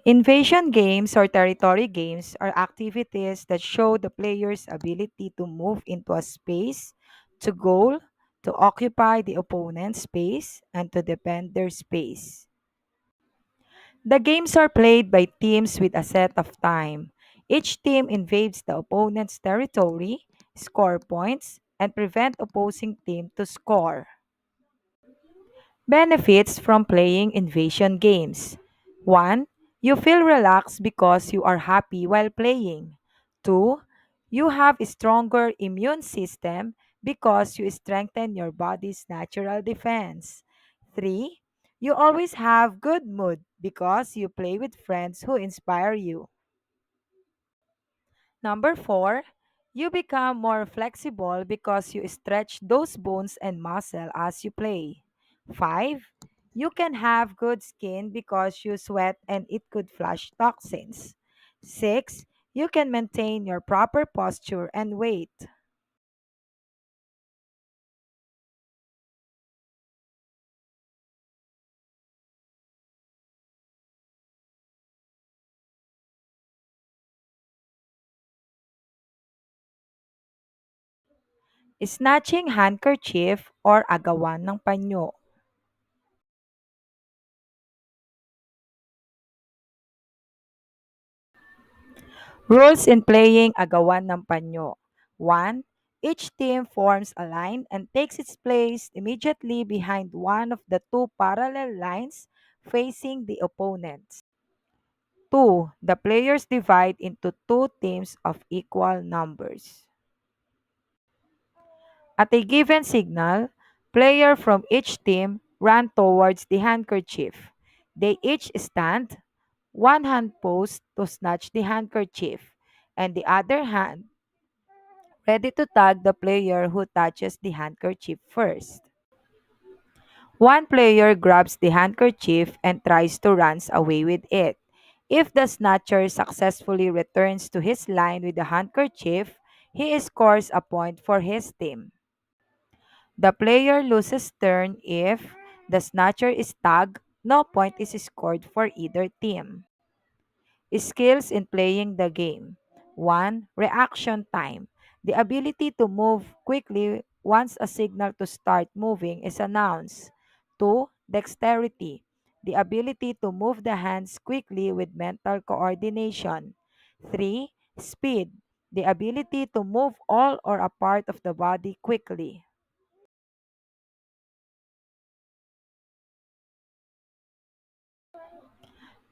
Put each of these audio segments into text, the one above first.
Invasion games or territory games are activities that show the player's ability to move into a space, to goal, to occupy the opponent's space, and to defend their space. The games are played by teams with a set of time. Each team invades the opponent's territory, score points, and prevent opposing team to score. Benefits from playing invasion games. 1. You feel relaxed because you are happy while playing. 2. You have a stronger immune system because you strengthen your body's natural defense. 3. You always have good mood because you play with friends who inspire you. Number 4, you become more flexible because you stretch those bones and muscle as you play. 5, you can have good skin because you sweat and it could flush toxins. 6, you can maintain your proper posture and weight. Snatching handkerchief or agawan ng panyo. Rules in playing agawan ng panyo. 1. Each team forms a line and takes its place immediately behind one of the two parallel lines facing the opponents. 2. The players divide into two teams of equal numbers. At a given signal, player from each team run towards the handkerchief. They each stand, one hand posed to snatch the handkerchief, and the other hand ready to tag the player who touches the handkerchief first. One player grabs the handkerchief and tries to run away with it. If the snatcher successfully returns to his line with the handkerchief, he scores a point for his team. The player loses turn if the snatcher is tagged, no point is scored for either team. Skills in playing the game. 1. Reaction time. The ability to move quickly once a signal to start moving is announced. 2. Dexterity. The ability to move the hands quickly with mental coordination. 3. Speed. The ability to move all or a part of the body quickly.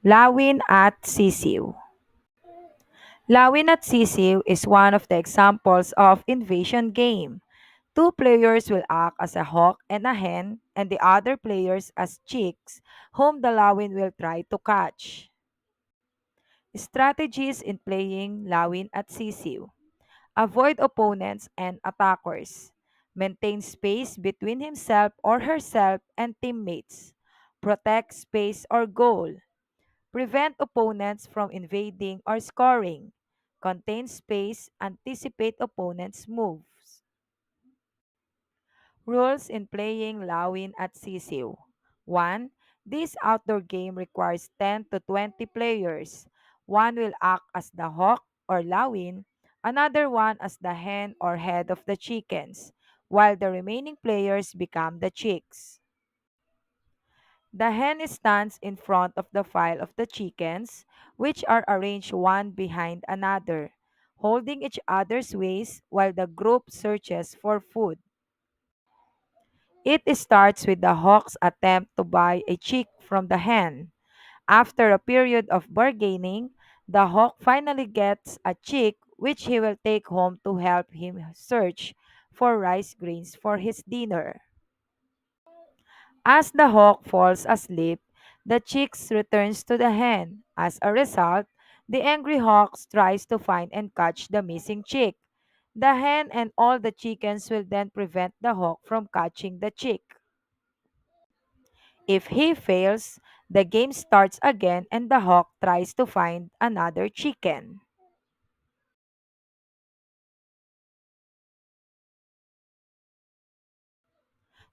Lawin at sisiw. Lawin at sisiw is one of the examples of invasion game. Two players will act as a hawk and a hen, and the other players as chicks, whom the lawin will try to catch. Strategies in playing lawin at sisiw. Avoid opponents and attackers. Maintain space between himself or herself and teammates. Protect space or goal. Prevent opponents from invading or scoring. Contain space, anticipate opponents' moves. Rules in playing Lawin at Sisiw. 1. This outdoor game requires 10 to 20 players. One will act as the hawk or Lawin, another one as the hen or head of the chickens, while the remaining players become the chicks. The hen stands in front of the file of the chickens, which are arranged one behind another, holding each other's waist while the group searches for food. It starts with the hawk's attempt to buy a chick from the hen. After a period of bargaining, the hawk finally gets a chick which he will take home to help him search for rice grains for his dinner. As the hawk falls asleep, the chicks returns to the hen. As a result, the angry hawk tries to find and catch the missing chick. The hen and all the chickens will then prevent the hawk from catching the chick. If he fails, the game starts again and the hawk tries to find another chicken.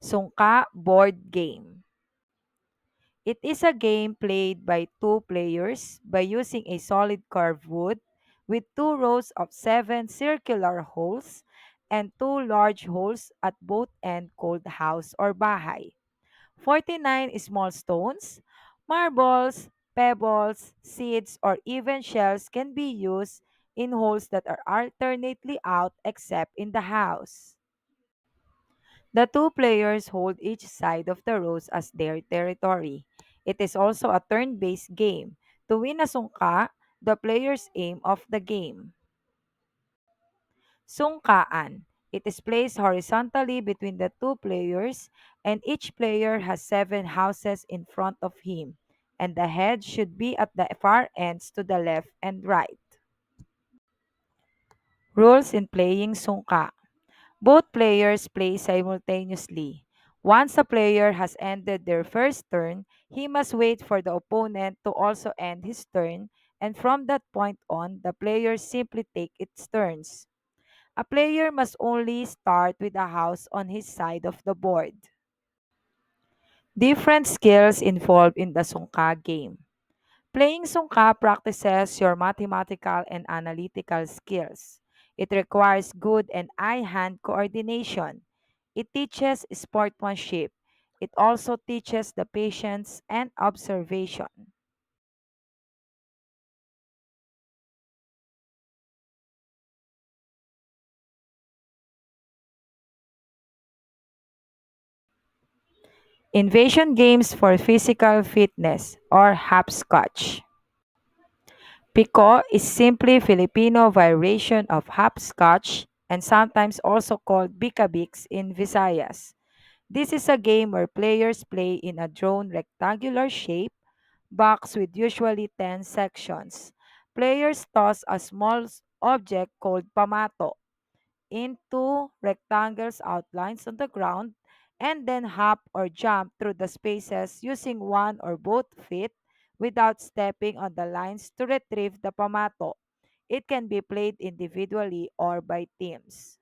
Sungka board game. It is a game played by two players by using a solid carved wood with two rows of seven circular holes and two large holes at both ends called house or bahay. 49 small stones, marbles, pebbles, seeds, or even shells can be used in holes that are alternately out except in the house. The two players hold each side of the rows as their territory. It is also a turn-based game. To win a sungka, the players aim of the game. Sungkaan. It is placed horizontally between the two players, and each player has seven houses in front of him, and the head should be at the far ends to the left and right. Rules in playing sungka. Both players play simultaneously. Once a player has ended their first turn, he must wait for the opponent to also end his turn, and from that point on, the players simply take its turns. A player must only start with a house on his side of the board. Different skills involved in the Sungka game. Playing Sungka practices your mathematical and analytical skills. It requires good and eye-hand coordination. It teaches sportsmanship. It also teaches the patience and observation. Invasion games for physical fitness or hopscotch. Pico is simply Filipino variation of hopscotch and sometimes also called Bicabix in Visayas. This is a game where players play in a drawn rectangular shape box with usually 10 sections. Players toss a small object called pamato into rectangles outlines on the ground and then hop or jump through the spaces using one or both feet without stepping on the lines to retrieve the pamato. It can be played individually or by teams.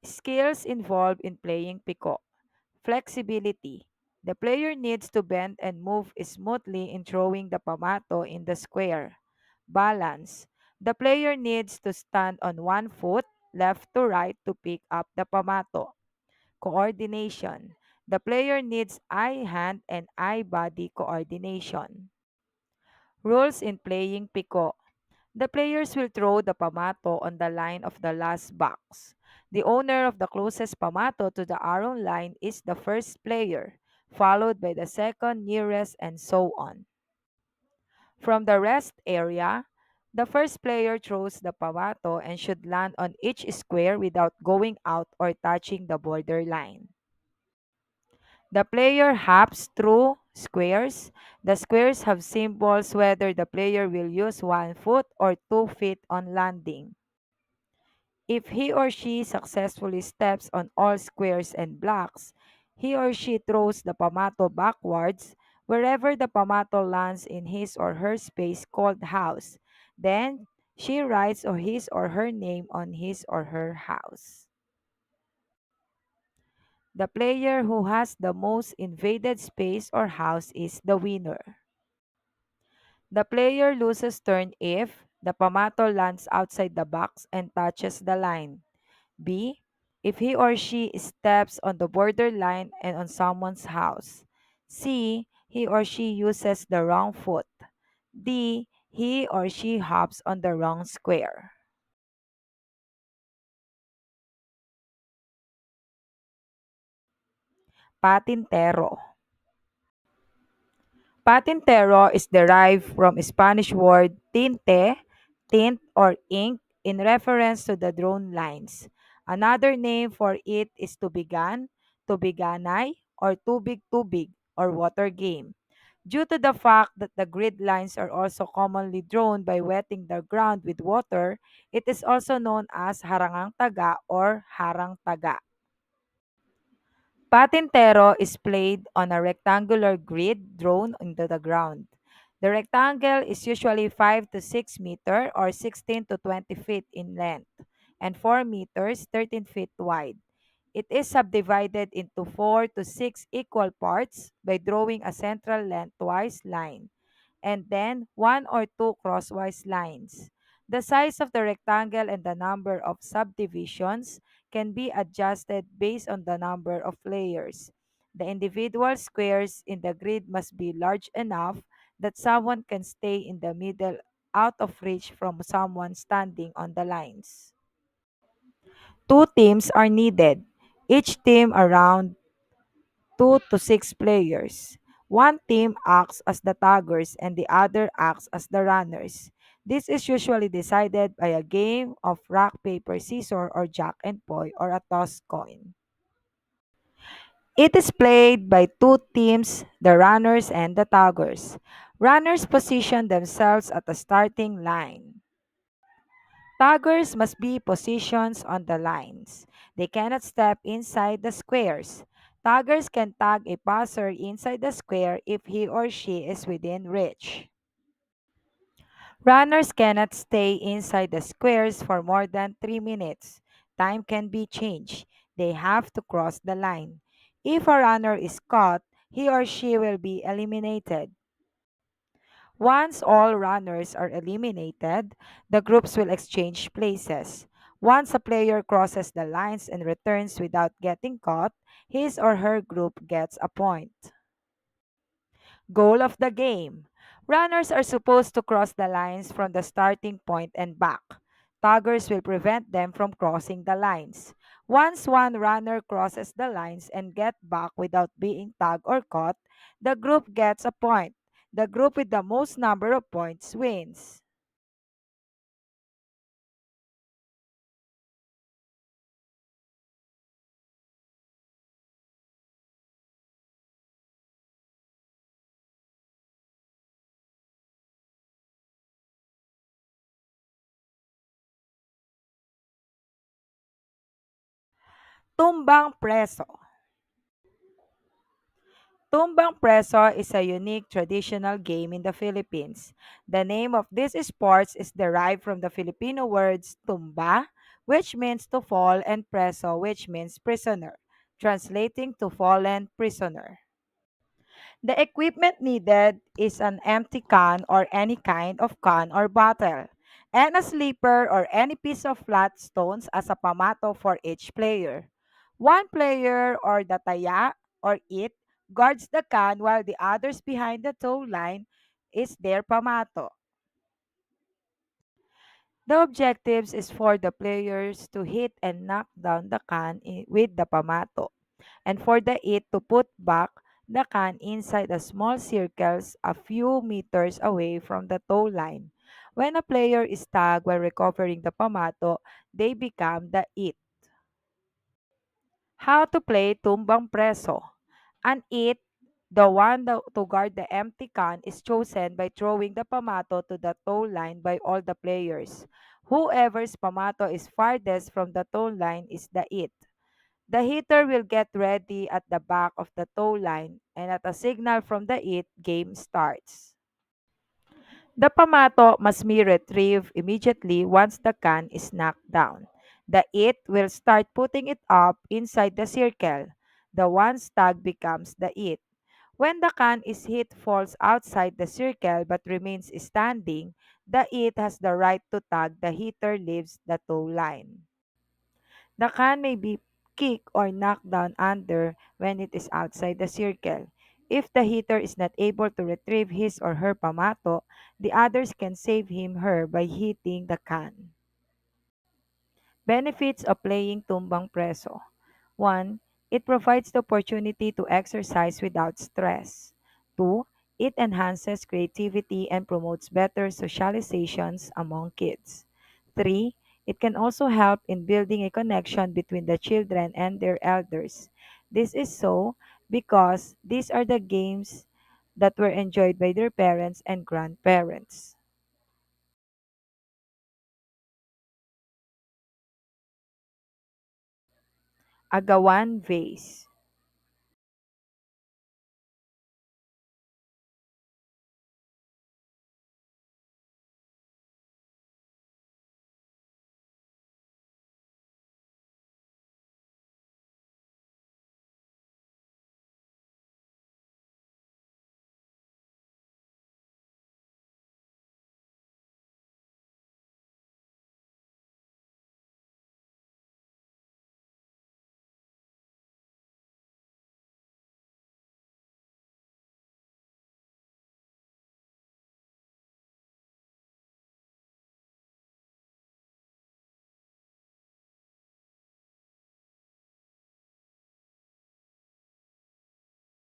Skills involved in playing Pico. Flexibility. The player needs to bend and move smoothly in throwing the pamato in the square. Balance. The player needs to stand on one foot, left to right, to pick up the pamato. Coordination. The player needs eye-hand and eye-body coordination. Rules in playing Pico. The players will throw the pamato on the line of the last box. The owner of the closest pamato to the arrow line is the first player, followed by the second nearest, and so on. From the rest area, the first player throws the pamato and should land on each square without going out or touching the border line. The player hops through squares. The squares have symbols whether the player will use 1 foot or 2 feet on landing. If he or she successfully steps on all squares and blocks, he or she throws the pamato backwards wherever the pamato lands in his or her space called house. Then she writes his or her name on his or her house. The player who has the most invaded space or house is the winner. The player loses turn if the pamato lands outside the box and touches the line. B. If he or she steps on the borderline and on someone's house. C. He or she uses the wrong foot. D. He or she hops on the wrong square. Patintero. Patintero is derived from Spanish word tinte, tint or ink in reference to the drawn lines. Another name for it is tubigan, tubiganay, or tubig-tubig or water game. Due to the fact that the grid lines are also commonly drawn by wetting the ground with water, it is also known as harangang taga or harang taga. Patintero is played on a rectangular grid drawn into the ground. The rectangle is usually 5 to 6 meter or 16 to 20 feet in length and 4 meters 13 feet wide. It is subdivided into 4 to 6 equal parts by drawing a central lengthwise line and then one or two crosswise lines. The size of the rectangle and the number of subdivisions can be adjusted based on the number of layers. The individual squares in the grid must be large enough that someone can stay in the middle out of reach from someone standing on the lines. Two teams are needed, each team around 2 to 6 players. One team acts as the taggers and the other acts as the runners. This is usually decided by a game of rock, paper, scissors, or jack and poi, or a toss coin. It is played by two teams, the runners and the taggers. Runners position themselves at the starting line. Taggers must be positioned on the lines. They cannot step inside the squares. Taggers can tag a passer inside the square if he or she is within reach. Runners cannot stay inside the squares for more than 3 minutes. Time can be changed. They have to cross the line. If a runner is caught, he or she will be eliminated. Once all runners are eliminated, the groups will exchange places. Once a player crosses the lines and returns without getting caught, his or her group gets a point. Goal of the game. Runners are supposed to cross the lines from the starting point and back. Taggers will prevent them from crossing the lines. Once one runner crosses the lines and get back without being tagged or caught, the group gets a point. The group with the most number of points wins. Tumbang Preso. Tumbang Preso is a unique traditional game in the Philippines. The name of this sport is derived from the Filipino words tumba, which means to fall, and preso, which means prisoner, translating to fallen prisoner. The equipment needed is an empty can or any kind of can or bottle, and a slipper or any piece of flat stones as a pamato for each player. One player or the taya or it guards the can while the others behind the tow line is their pamato. The objectives is for the players to hit and knock down the can with the pamato, and for the it to put back the can inside the small circles a few meters away from the tow line. When a player is tagged while recovering the pamato, they become the it. How to play tumbang preso. An it, the one to guard the empty can, is chosen by throwing the pamato to the tow line by all the players. Whoever's pamato is farthest from the tow line is the it. The hitter will get ready at the back of the tow line, and at a signal from the it, game starts. The pamato must be retrieved immediately once the can is knocked down. The it will start putting it up inside the circle. The one tag becomes the it. When the can is hit falls outside the circle but remains standing, the it has the right to tag the hitter leaves the tow line. The can may be kicked or knocked down under when it is outside the circle. If the hitter is not able to retrieve his or her pamato, the others can save him her by hitting the can. Benefits of playing tumbang preso. 1. It provides the opportunity to exercise without stress. 2. It enhances creativity and promotes better socializations among kids. 3. It can also help in building a connection between the children and their elders. This is so because these are the games that were enjoyed by their parents and grandparents. Agawan vase.